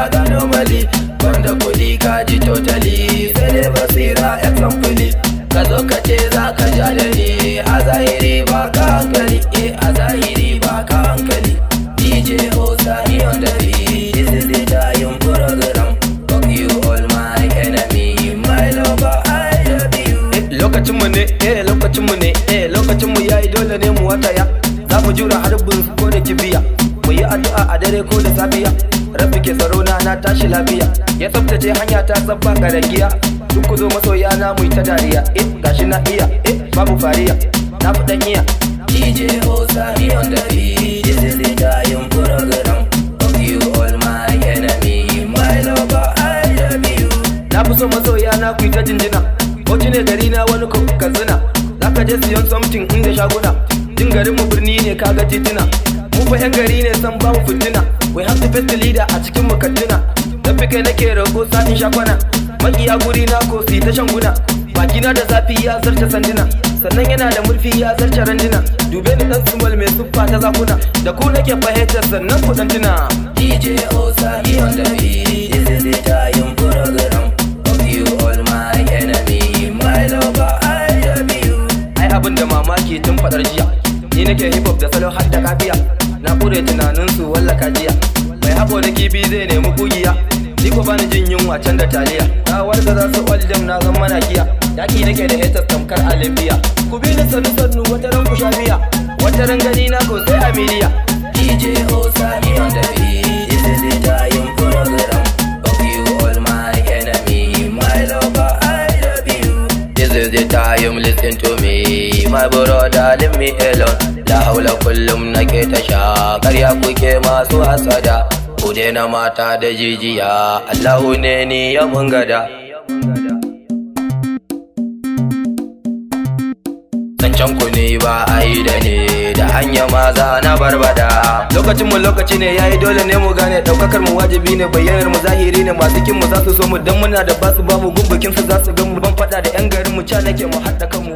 ka gano mali. Wanda kudi ka ji totally, sai dai basira example. Ka zo ka ce za ka ja da ni, a zahiri ba ka hankali, a zahiri ba ka hankali. DJ Osani on the beat, this is the time program. Fuck you all my enemy, my lover I love you. Lokacin mu ne, lokacin mu ne, lokacin mu yayi dole ne mu wataya. Za mu jura harbin ko da kibiya, mu yi addu'a a dare ko da safiya. Rabbi ke tsaro na tashi lafiya, ya tsaftace hanya ta sabba garagiya. Duk ku zo masoya na mu yi ta dariya, gashi na iya, babu fariya, na fi dan iya. DJ Osani on the beat, this is the time program. Fuck you all my enemy, my lover I love you. Na fi so masoya na ku yi ta jinjina, bauchi ne gari na wani ko katsina. Za ka je siyan something inda shaguna, jin garin mu birni ne kaga titina. Mu fa yan gari ne san babu fitina, we have the best leader a cikin mu kaddina. Tafi kai nake rago sa'in shakwana, makiya guri na ko si ta shanguna. Bakina da zafi ya zarce sanduna, sannan yana da murfi ya zarce randuna. Dube ni dan sumal mai siffa ta zakuna, da ku nake fahimtar sannan ku dan tuna. DJ Osani on the beat, this is the time program. Fuck you all my enemy, my lover I love you. Ai abin da mamaki tun fadar jiya, ni nake hip hop da salo har da kafiya. Na kure tunanin su wallaka jiya, mai habo da kibi zai nemi kugiya. Ni ko bani jin yunwa can da taliya, na warga za su waljam na zan mana giya. Yaki nake da haters tamkar alimbiya, ku bi ni sannu sannu wata ran ku sha biya, wata ran gani na ko sai a miliya. DJ Osani on the beat, this is the time program. Fuck you all my enemy, my lover I love you. This is the time, listen to me, my brother, leave me alone. La haula kullum nake ta sha, karya kuke masu hasada. Ku daina mata da jijiya, Allahu ne ni ya mun gada. Zancen ku ne ba a yi da ne, da hanya maza na barbada. Lokacin mu lokaci ne yayi dole ne mu gane, daukakar mu wajibi ne, bayyanar mu zahiri ne. Masu kin mu za su so mu dan muna da basu ba mu gumbukin su za su gan mu. Ban fada da yan garin mu ca nake mu haɗa kanmu.